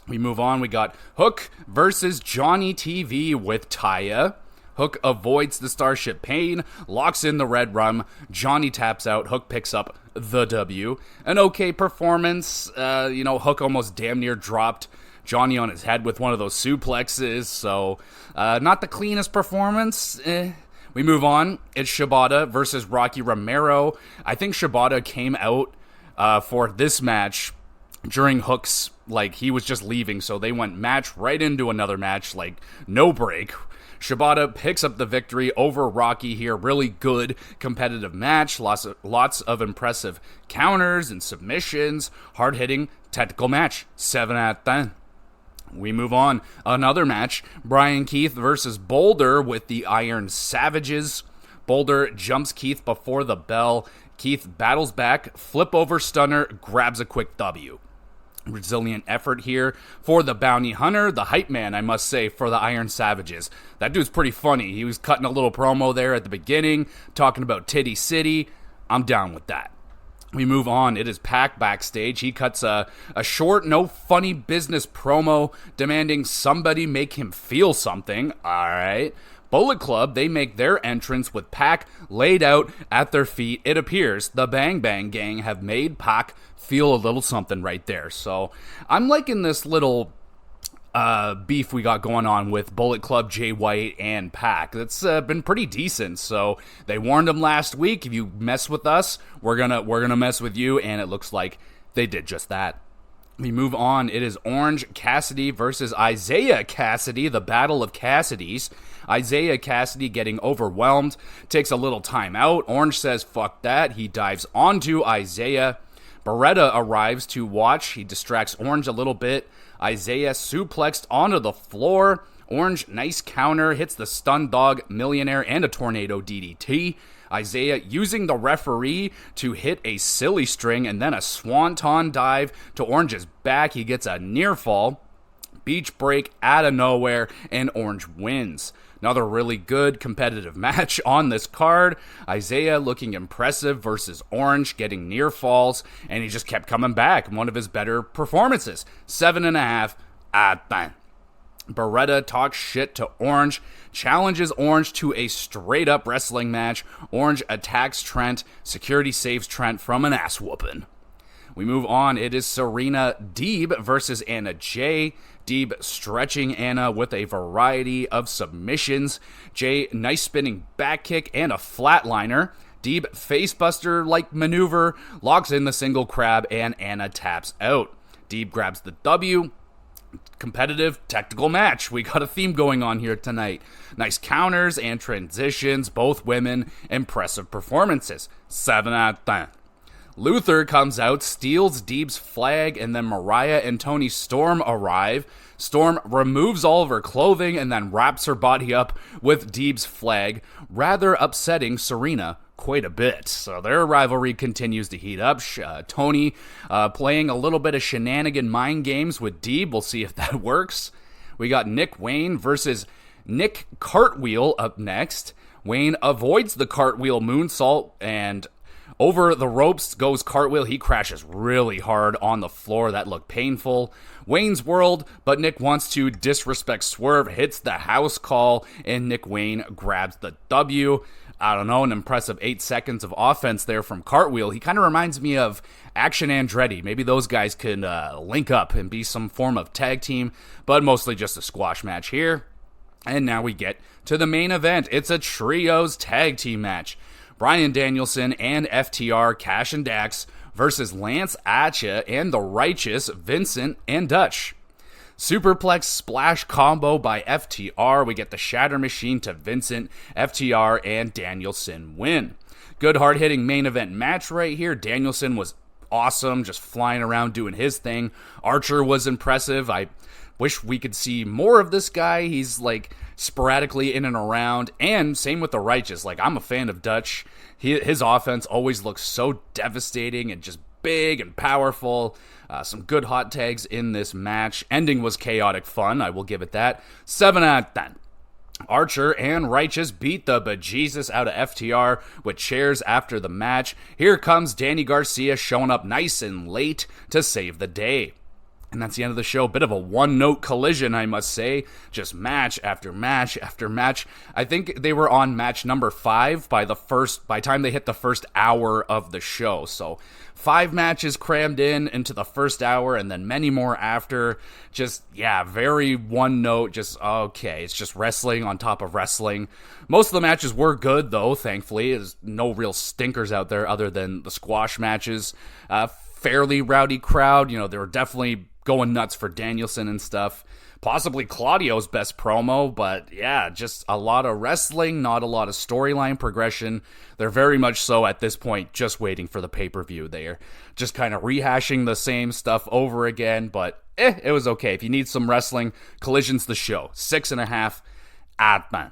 We move on. We got Hook versus Johnny TV with Taya. Hook avoids the Starship Pain, locks in the Red Rum. Johnny taps out. Hook picks up the W. An okay performance. Hook almost damn near dropped Johnny on his head with one of those suplexes, so not the cleanest performance. We move on. It's Shibata versus Rocky Romero. I think Shibata came out for this match during Hook's, he was just leaving, so they went match right into another match, no break. Shibata picks up the victory over Rocky here. Really good competitive match. Lots of impressive counters and submissions. Hard-hitting, technical match. 7 out of 10. We move on. Another match. Brian Keith versus Boulder with the Iron Savages. Boulder jumps Keith before the bell. Keith battles back. Flip over stunner. Grabs a quick W. Resilient effort here for the Bounty Hunter, the hype man, I must say, for the Iron Savages. That dude's pretty funny. He was cutting a little promo there at the beginning, talking about Titty City. I'm down with that. We move on. It is Pac backstage. He cuts a short, no funny business promo demanding somebody make him feel something. All right. Bullet Club, they make their entrance with Pac laid out at their feet. It appears the Bang Bang Gang have made Pac feel a little something right there. So I'm liking this little beef we got going on with Bullet Club, Jay White, and Pac. That's been pretty decent. So they warned him last week, if you mess with us, we're gonna mess with you, and it looks like they did just that. We move on. It is Orange Cassidy versus Isaiah Cassidy, the Battle of Cassidys. Isaiah Cassidy getting overwhelmed, takes a little time out. Orange says, fuck that. He dives onto Isaiah. Beretta arrives to watch. He distracts Orange a little bit. Isaiah suplexed onto the floor. Orange, nice counter, hits the stun dog, millionaire, and a tornado DDT. Isaiah using the referee to hit a silly string and then a swanton dive to Orange's back. He gets a near fall. beach break out of nowhere, and Orange wins. Another really good competitive match on this card. Isaiah looking impressive versus Orange, getting near falls, and he just kept coming back. One of his better performances. 7.5 out of 10. Beretta talks shit to Orange, challenges Orange to a straight-up wrestling match. Orange attacks Trent. Security saves Trent from an ass whooping. We move on. It is Serena Deeb versus Anna Jay. Deeb stretching Anna with a variety of submissions. Jay, nice spinning back kick and a flatliner. Deeb facebuster-like maneuver, locks in the single crab, and Anna taps out. Deeb grabs the W. Competitive, technical match. We got a theme going on here tonight. Nice counters and transitions, both women. Impressive performances. 7 out of 10. Luther comes out, steals Deeb's flag, and then Mariah and Toni Storm arrive. Storm removes all of her clothing and then wraps her body up with Deeb's flag, rather upsetting Serena quite a bit. So their rivalry continues to heat up. Tony playing a little bit of shenanigan mind games with Deeb. We'll see if that works. We got Nick Wayne versus Nick Cartwheel up next. Wayne avoids the cartwheel moonsault, and over the ropes goes Cartwheel. He crashes really hard on the floor. That looked painful. Wayne's world, but Nick wants to disrespect Swerve, hits the house call, and Nick Wayne grabs the W. I don't know, an impressive 8 seconds of offense there from Cartwheel. He kind of reminds me of Action Andretti. Maybe those guys could link up and be some form of tag team, but mostly just a squash match here. And now we get to the main event. It's a trios tag team match. Bryan Danielson and FTR, Cash and Dax, versus Lance Atcha and the Righteous, Vincent and Dutch. Superplex splash combo by FTR. We get the Shatter Machine to Vincent. FTR and Danielson win. Good hard-hitting main event match right here. Danielson was awesome, just flying around doing his thing. Archer was impressive. I wish we could see more of this guy. He's like sporadically in and around. And same with the Righteous. Like, I'm a fan of Dutch. His offense always looks so devastating and just big and powerful. Some good hot tags in this match. Ending was chaotic fun, I will give it that. 7 out of 10. Archer and Righteous beat the bejesus out of FTR with chairs after the match. Here comes Danny Garcia showing up nice and late to save the day. And that's the end of the show. Bit of a one-note collision, I must say. Just match after match after match. I think they were on match number 5 by the time they hit the first hour of the show. So 5 matches crammed into the first hour, and then many more after. Just, yeah, very one note. Just, okay, it's just wrestling on top of wrestling. Most of the matches were good, though, thankfully. There's no real stinkers out there other than the squash matches. Fairly rowdy crowd. You know, they were definitely going nuts for Danielson and stuff. Possibly Claudio's best promo, but yeah, just a lot of wrestling, not a lot of storyline progression. They're very much so at this point just waiting for the pay-per-view. They're just kind of rehashing the same stuff over again, but it was okay. If you need some wrestling, Collision's the show. 6.5 out of 10.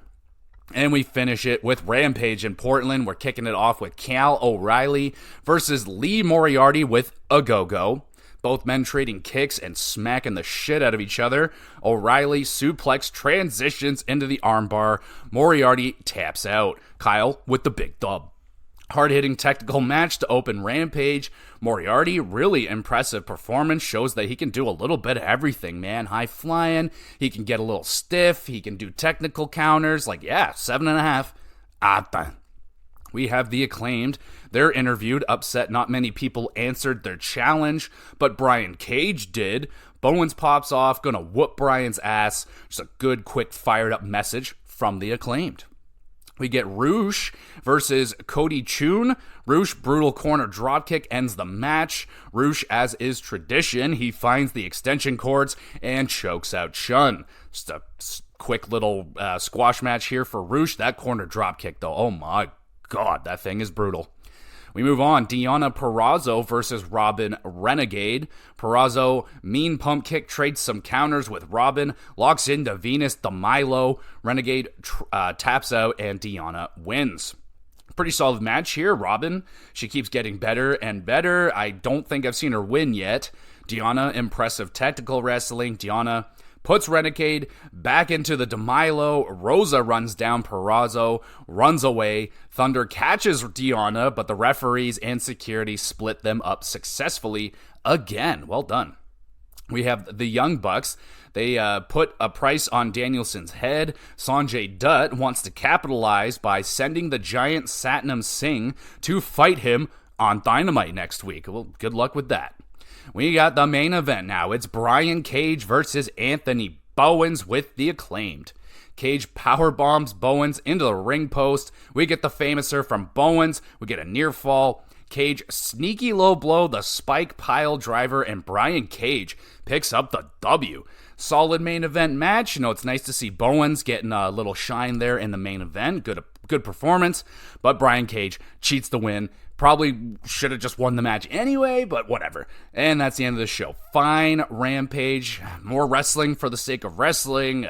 And we finish it with Rampage in Portland. We're kicking it off with Cal O'Reilly versus Lee Moriarty with a go-go. Both men trading kicks and smacking the shit out of each other. O'Reilly suplex transitions into the armbar. Moriarty taps out. Kyle with the big dub. Hard-hitting technical match to open Rampage. Moriarty, really impressive performance. Shows that he can do a little bit of everything, man. High flying. He can get a little stiff. He can do technical counters. Like, yeah, 7.5 out of 10. We have the Acclaimed. They're interviewed, upset not many people answered their challenge, but Brian Cage did. Bowens pops off, gonna whoop Brian's ass. Just a good, quick, fired-up message from the Acclaimed. We get Roosh versus Cody Chun. Roosh, brutal corner dropkick ends the match. Roosh, as is tradition, he finds the extension cords and chokes out Chun. Just a quick little squash match here for Roosh. That corner dropkick, though, oh my God, that thing is brutal. We move on. Deonna Purrazzo versus Robin Renegade. Purrazzo, mean pump kick, trades some counters with Robin, locks into Venus de Milo. Renegade taps out, and Deonna wins. Pretty solid match here. Robin, she keeps getting better and better. I don't think I've seen her win yet. Deonna, impressive technical wrestling. Deonna puts Renegade back into the DeMilo. Rosa runs down Purrazzo, runs away. Thunder catches Deonna, but the referees and security split them up successfully again. Well done. We have the Young Bucks. They put a price on Danielson's head. Sanjay Dutt wants to capitalize by sending the giant Satnam Singh to fight him on Dynamite next week. Well, good luck with that. We got the main event now. It's Brian Cage versus Anthony Bowens with the Acclaimed. Cage power bombs Bowens into the ring post. We get the famouser from Bowens. We get a near fall. Cage sneaky low blow, the spike pile driver, and Brian Cage picks up the W. Solid main event match. It's nice to see Bowens getting a little shine there in the main event. Good performance, but Brian Cage cheats the win. Probably should have just won the match anyway, but whatever. And that's the end of the show. Fine Rampage. More wrestling for the sake of wrestling.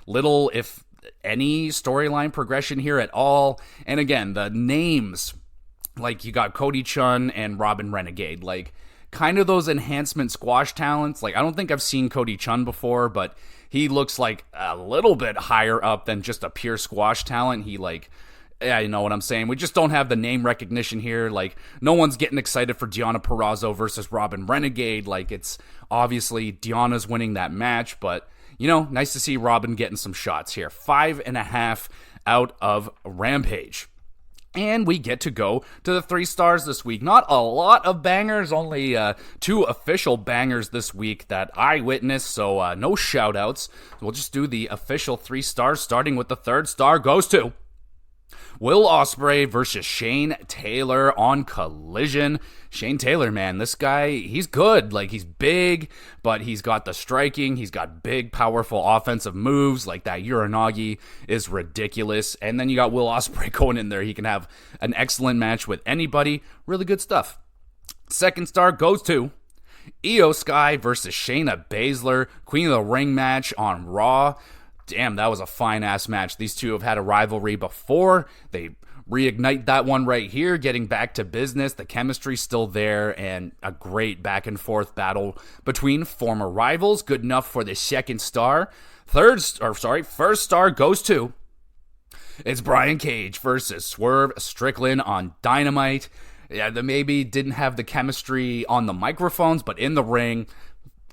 Little, if any, storyline progression here at all. And again, the names, like you got Cody Chun and Robin Renegade, like kind of those enhancement squash talents. Like I don't think I've seen Cody Chun before, but he looks like a little bit higher up than just a pure squash talent. Yeah, you know what I'm saying. We just don't have the name recognition here. Like, no one's getting excited for Deonna Purrazzo versus Robin Renegade. Like, it's obviously Deonna's winning that match, but, nice to see Robin getting some shots here. 5.5 out of Rampage. And we get to go to the 3 stars this week. Not a lot of bangers, only 2 official bangers this week that I witnessed, so no shout-outs. We'll just do the official 3 stars, starting with the 3rd star goes to Will Ospreay versus Shane Taylor on Collision. Shane Taylor, man, this guy, he's good. Like, he's big, but he's got the striking. He's got big, powerful offensive moves. Like, that Uranagi is ridiculous. And then you got Will Ospreay going in there. He can have an excellent match with anybody. Really good stuff. 2nd star goes to Io Sky versus Shayna Baszler. Queen of the Ring match on Raw. Damn, that was a fine-ass match. These two have had a rivalry before. They reignite that one right here, getting back to business. The chemistry's still there, and a great back-and-forth battle between former rivals. Good enough for the 2nd star. 1st star goes to... It's Brian Cage versus Swerve Strickland on Dynamite. Yeah, they maybe didn't have the chemistry on the microphones, but in the ring...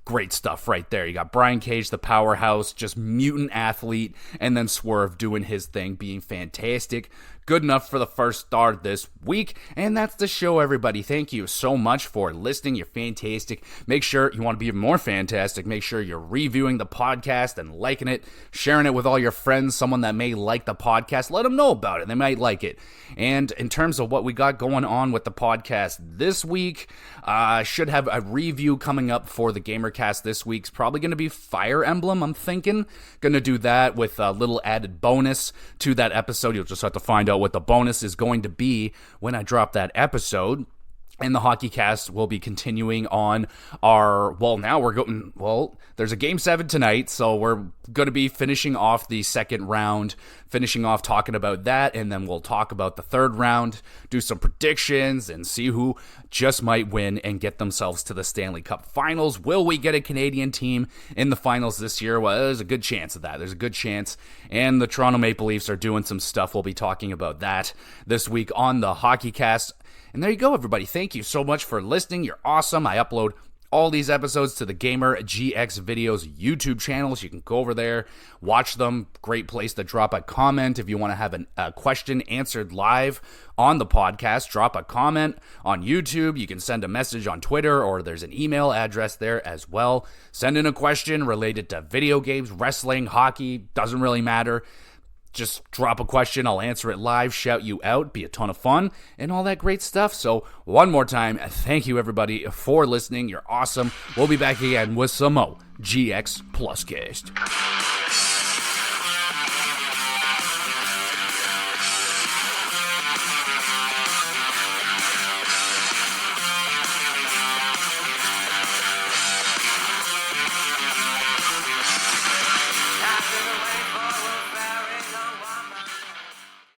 Great stuff right there. You got Brian Cage, the powerhouse, just mutant athlete, and then Swerve doing his thing, being fantastic. Good enough for the 1st star this week. And that's the show, everybody. Thank you so much for listening. You're fantastic. Make sure you want to be even more fantastic. Make sure you're reviewing the podcast and liking it, sharing it with all your friends, someone that may like the podcast. Let them know about it. They might like it. And in terms of what we got going on with the podcast this week, I should have a review coming up for the GamerCast this week. It's probably going to be Fire Emblem, I'm thinking. Going to do that with a little added bonus to that episode. You'll just have to find out what the bonus is going to be when I drop that episode. And the HockeyCast will be continuing on our, there's a Game 7 tonight, so we're going to be finishing off the 2nd round, finishing off talking about that, and then we'll talk about the 3rd round, do some predictions, and see who just might win and get themselves to the Stanley Cup Finals. Will we get a Canadian team in the finals this year? Well, there's a good chance of that. There's a good chance, and the Toronto Maple Leafs are doing some stuff. We'll be talking about that this week on the HockeyCast. And there you go, everybody. Thank you so much for listening. You're awesome. I upload all these episodes to the Gamer GX Videos YouTube channel, so you can go over there, watch them. Great place to drop a comment if you want to have a question answered live on the podcast. Drop a comment on YouTube. You can send a message on Twitter, or there's an email address there as well. Send in a question related to video games, wrestling, hockey, doesn't really matter. Just drop a question, I'll answer it live, shout you out, be a ton of fun, and all that great stuff. So, one more time, thank you everybody for listening. You're awesome. We'll be back again with some more GX Plus Cast.